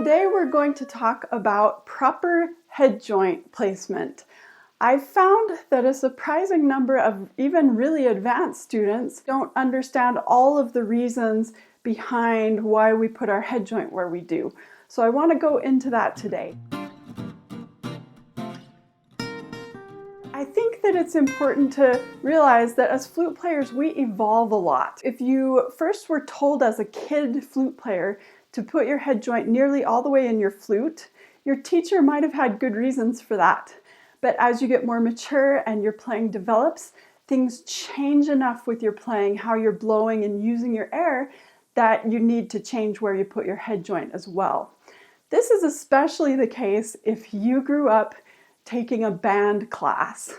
Today we're going to talk about proper head joint placement. I've found that a surprising number of even really advanced students don't understand all of the reasons behind why we put our head joint where we do. So I want to go into that today. I think that it's important to realize that as flute players, we evolve a lot. If you first were told as a kid flute player to put your head joint nearly all the way in your flute, your teacher might have had good reasons for that. But as you get more mature and your playing develops, things change enough with your playing, how you're blowing and using your air, that you need to change where you put your head joint as well. This is especially the case if you grew up taking a band class,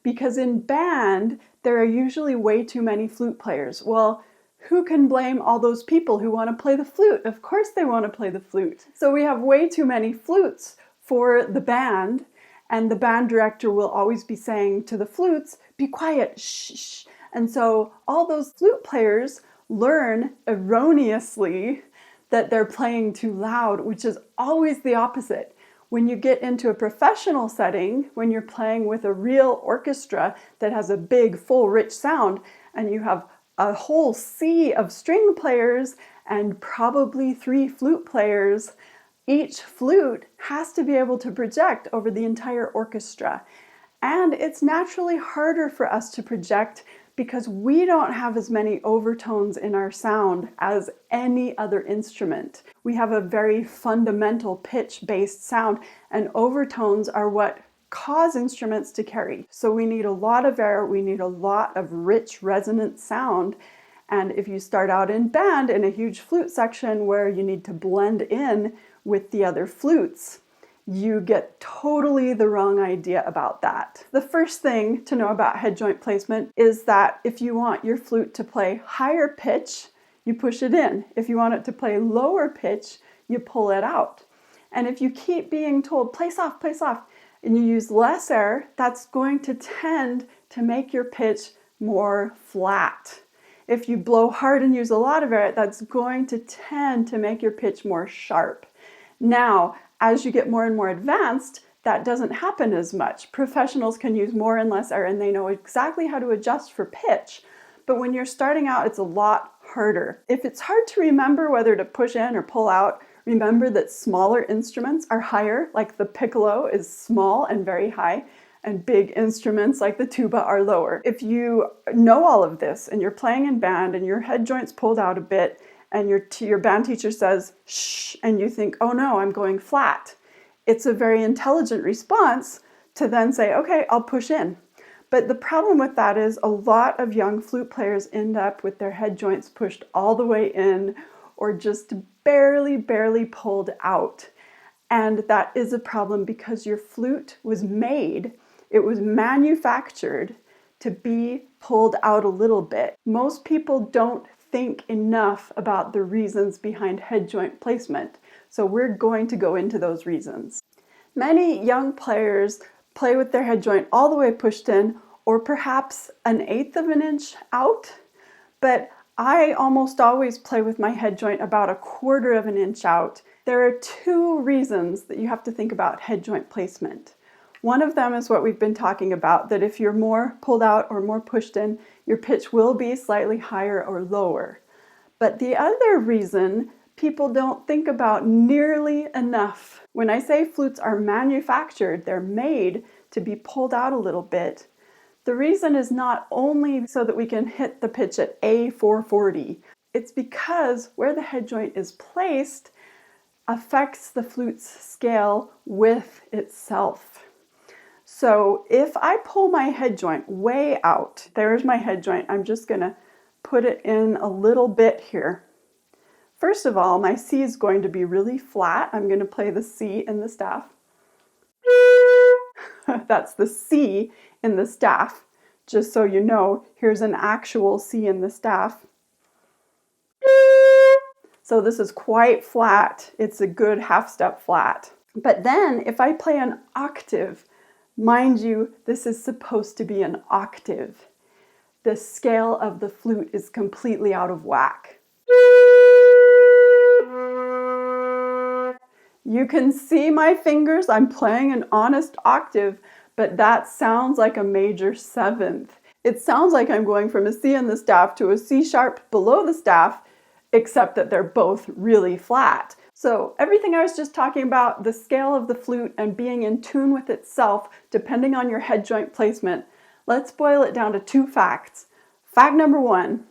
because in band, there are usually way too many flute players. Well, who can blame all those people who want to play the flute? Of course they want to play the flute. So we have way too many flutes for the band, and the band director will always be saying to the flutes, be quiet, shh. And so all those flute players learn erroneously that they're playing too loud, which is always the opposite. When you get into a professional setting, when you're playing with a real orchestra that has a big, full, rich sound, and you have a whole sea of string players and probably 3 flute players, each flute has to be able to project over the entire orchestra. And it's naturally harder for us to project because we don't have as many overtones in our sound as any other instrument. We have a very fundamental pitch-based sound, and overtones are what cause instruments to carry. So we need a lot of air, we need a lot of rich resonant sound. And if you start out in band in a huge flute section where you need to blend in with the other flutes, you get totally the wrong idea about that. The first thing to know about head joint placement is that if you want your flute to play higher pitch, you push it in. If you want it to play lower pitch, you pull it out. And if you keep being told, place off, and you use less air, that's going to tend to make your pitch more flat. If you blow hard and use a lot of air, that's going to tend to make your pitch more sharp. Now, as you get more and more advanced, that doesn't happen as much. Professionals can use more and less air and they know exactly how to adjust for pitch. But when you're starting out, it's a lot harder. If it's hard to remember whether to push in or pull out, remember that smaller instruments are higher, like the piccolo is small and very high, and big instruments like the tuba are lower. If you know all of this and you're playing in band and your head joint's pulled out a bit and your band teacher says, shh, and you think, oh no, I'm going flat, it's a very intelligent response to then say, okay, I'll push in. But the problem with that is a lot of young flute players end up with their head joints pushed all the way in or just barely pulled out. And that is a problem because your flute was made, it was manufactured to be pulled out a little bit. Most people don't think enough about the reasons behind head joint placement. So we're going to go into those reasons. Many young players play with their head joint all the way pushed in, or perhaps 1/8 of an inch out, but I almost always play with my head joint about 1/4 of an inch out. There are 2 reasons that you have to think about head joint placement. One of them is what we've been talking about, that if you're more pulled out or more pushed in, your pitch will be slightly higher or lower. But the other reason people don't think about nearly enough. When I say flutes are manufactured, they're made to be pulled out a little bit. The reason is not only so that we can hit the pitch at A440. It's because where the head joint is placed affects the flute's scale with itself. So if I pull my head joint way out, there's my head joint, I'm just going to put it in a little bit here. First of all, my C is going to be really flat. I'm going to play the C in the staff. That's the C in the staff. Just so you know, here's an actual C in the staff. So this is quite flat. It's a good half step flat. But then if I play an octave, mind you, this is supposed to be an octave. The scale of the flute is completely out of whack. You can see my fingers. I'm playing an honest octave, but that sounds like a major seventh. It sounds like I'm going from a C in the staff to a C sharp below the staff, except that they're both really flat. So everything I was just talking about, the scale of the flute and being in tune with itself, depending on your head joint placement, let's boil it down to 2 facts. Fact number 1,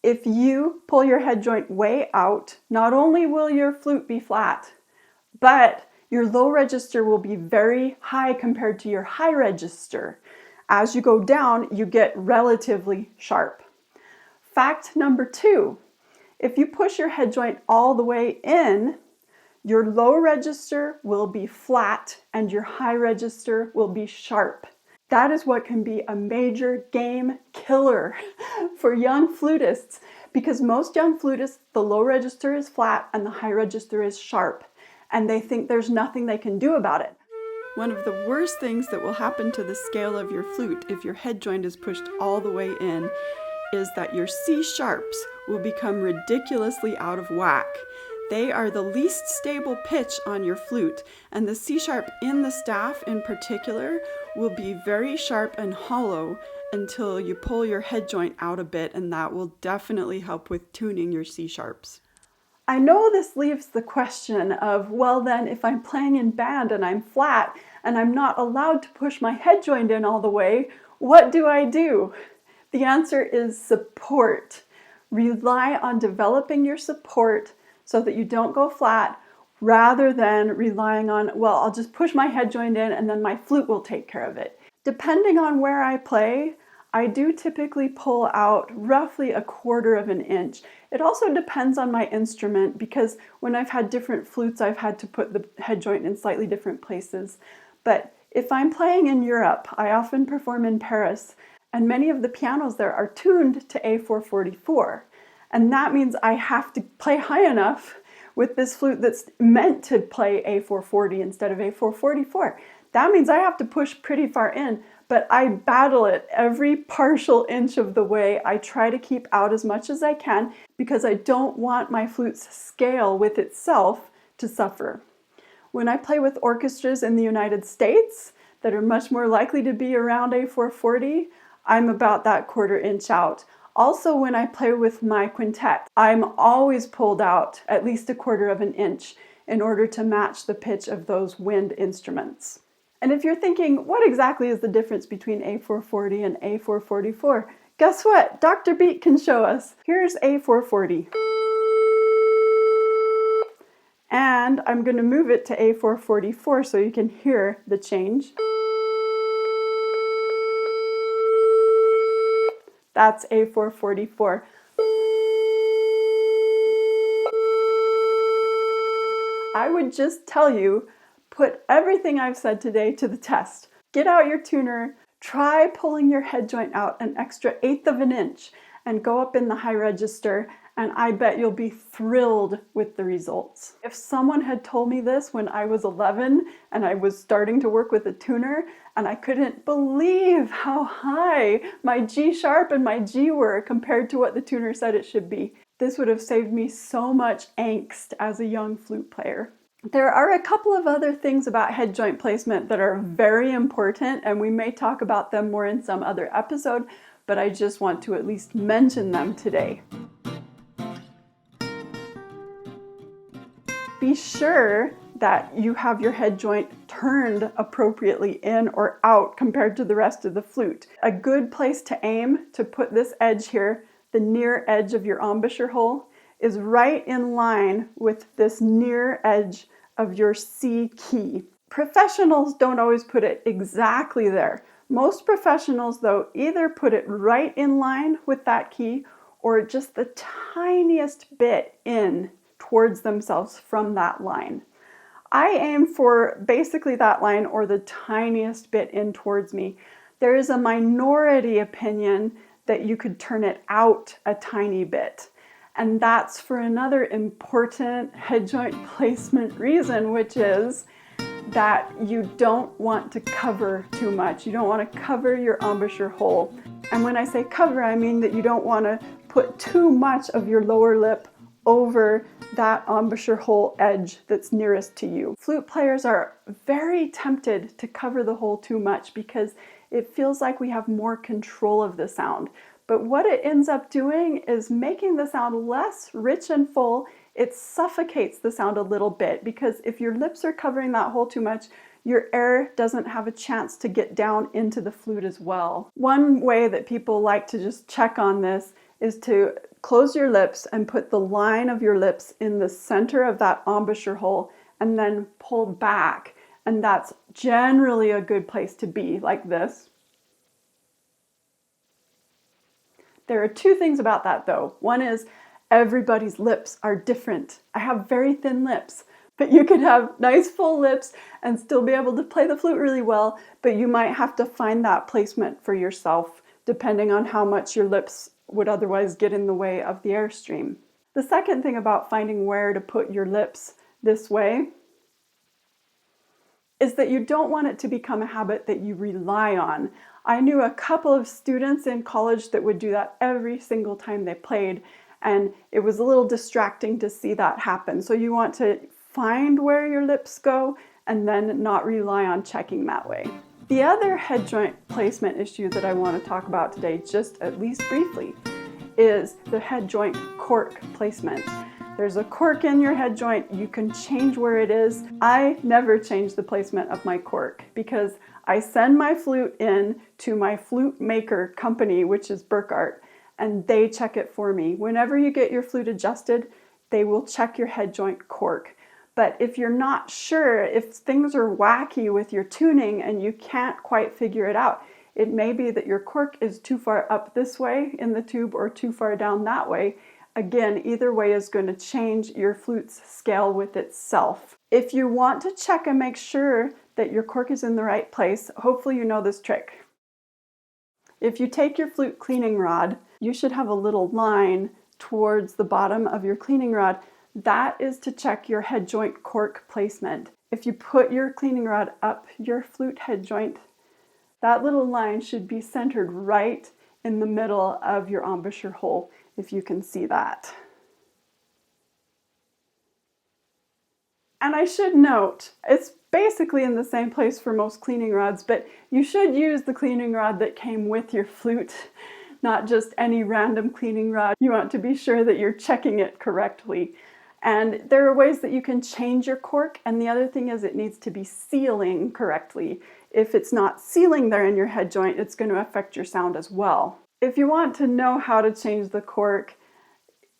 if you pull your head joint way out, not only will your flute be flat, but your low register will be very high compared to your high register. As you go down, you get relatively sharp. Fact number 2, if you push your head joint all the way in, your low register will be flat and your high register will be sharp. That is what can be a major game killer for young flutists, because most young flutists, the low register is flat and the high register is sharp, and they think there's nothing they can do about it. One of the worst things that will happen to the scale of your flute if your head joint is pushed all the way in is that your C sharps will become ridiculously out of whack. They are the least stable pitch on your flute, and the C sharp in the staff in particular will be very sharp and hollow until you pull your head joint out a bit, and that will definitely help with tuning your C sharps. I know this leaves the question of, well then, if I'm playing in band and I'm flat and I'm not allowed to push my head joint in all the way, what do I do? The answer is support. Rely on developing your support so that you don't go flat, rather than relying on, well, I'll just push my head joint in and then my flute will take care of it. Depending on where I play, I do typically pull out roughly 1/4 inch. It also depends on my instrument, because when I've had different flutes, I've had to put the head joint in slightly different places. But if I'm playing in Europe, I often perform in Paris, and many of the pianos there are tuned to A444. And that means I have to play high enough with this flute that's meant to play A440 instead of A444. That means I have to push pretty far in, but I battle it every partial inch of the way. I try to keep out as much as I can because I don't want my flute's scale with itself to suffer. When I play with orchestras in the United States that are much more likely to be around A440, I'm about that 1/4 inch out. Also, when I play with my quintet, I'm always pulled out at least 1/4 inch in order to match the pitch of those wind instruments. And if you're thinking, what exactly is the difference between A440 and A444? Guess what? Dr. Beat can show us. Here's A440. And I'm going to move it to A444 so you can hear the change. That's A444. I would just tell you, put everything I've said today to the test. Get out your tuner, try pulling your head joint out an extra 1/8 inch and go up in the high register, and I bet you'll be thrilled with the results. If someone had told me this when I was 11 and I was starting to work with a tuner and I couldn't believe how high my G sharp and my G were compared to what the tuner said it should be, this would have saved me so much angst as a young flute player. There are a couple of other things about head joint placement that are very important, and we may talk about them more in some other episode, but I just want to at least mention them today. Be sure that you have your head joint turned appropriately in or out compared to the rest of the flute. A good place to aim to put this edge here, the near edge of your embouchure hole, is right in line with this near edge of your C key. Professionals don't always put it exactly there. Most professionals, though, either put it right in line with that key or just the tiniest bit in towards themselves from that line. I aim for basically that line or the tiniest bit in towards me. There is a minority opinion that you could turn it out a tiny bit. And that's for another important head joint placement reason, which is that you don't want to cover too much. You don't want to cover your embouchure hole. And when I say cover, I mean that you don't want to put too much of your lower lip over that embouchure hole edge that's nearest to you. Flute players are very tempted to cover the hole too much because it feels like we have more control of the sound. But what it ends up doing is making the sound less rich and full. It suffocates the sound a little bit because if your lips are covering that hole too much, your air doesn't have a chance to get down into the flute as well. One way that people like to just check on this is to close your lips and put the line of your lips in the center of that embouchure hole and then pull back. And that's generally a good place to be, like this. There are two things about that though. One is everybody's lips are different. I have very thin lips, but you can have nice full lips and still be able to play the flute really well, but you might have to find that placement for yourself depending on how much your lips would otherwise get in the way of the airstream. The second thing about finding where to put your lips this way is that you don't want it to become a habit that you rely on. I knew a couple of students in college that would do that every single time they played, and it was a little distracting to see that happen. So you want to find where your lips go and then not rely on checking that way. The other head joint placement issue that I want to talk about today, just at least briefly, is the head joint cork placement. There's a cork in your head joint. You can change where it is. I never change the placement of my cork because I send my flute in to my flute maker company, which is Burkhardt, and they check it for me. Whenever you get your flute adjusted, they will check your head joint cork. But if you're not sure, if things are wacky with your tuning and you can't quite figure it out, it may be that your cork is too far up this way in the tube or too far down that way. Again, either way is going to change your flute's scale with itself. If you want to check and make sure that your cork is in the right place, hopefully you know this trick. If you take your flute cleaning rod, you should have a little line towards the bottom of your cleaning rod. That is to check your head joint cork placement. If you put your cleaning rod up your flute head joint, that little line should be centered right in the middle of your embouchure hole, if you can see that. And I should note, it's basically in the same place for most cleaning rods, but you should use the cleaning rod that came with your flute, not just any random cleaning rod. You want to be sure that you're checking it correctly. And there are ways that you can change your cork, and the other thing is it needs to be sealing correctly. If it's not sealing there in your head joint, it's going to affect your sound as well. If you want to know how to change the cork,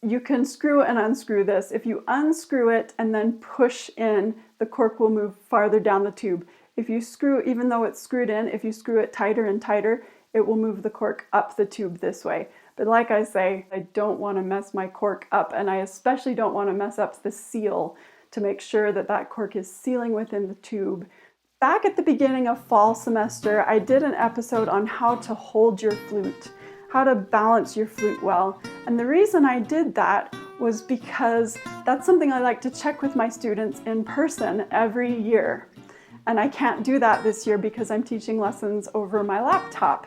you can screw and unscrew this. If you unscrew it and then push in, the cork will move farther down the tube. If you screw, even though it's screwed in, if you screw it tighter and tighter, it will move the cork up the tube this way. But like I say, I don't want to mess my cork up, and I especially don't want to mess up the seal to make sure that that cork is sealing within the tube. Back at the beginning of fall semester, I did an episode on how to hold your flute, how to balance your flute well. And the reason I did that was because that's something I like to check with my students in person every year. And I can't do that this year because I'm teaching lessons over my laptop.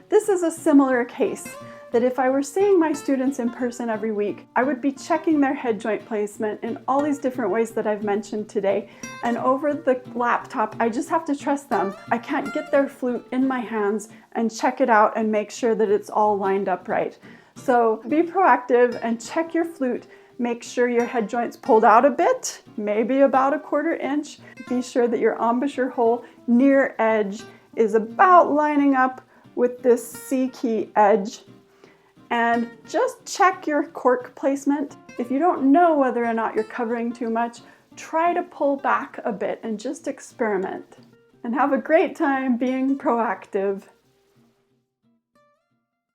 This is a similar case, that if I were seeing my students in person every week, I would be checking their head joint placement in all these different ways that I've mentioned today. And over the laptop, I just have to trust them. I can't get their flute in my hands and check it out and make sure that it's all lined up right. So be proactive and check your flute. Make sure your head joint's pulled out a bit, maybe about a 1/4 inch. Be sure that your embouchure hole near edge is about lining up with this C key edge. And just check your cork placement. If you don't know whether or not you're covering too much, try to pull back a bit and just experiment. And have a great time being proactive.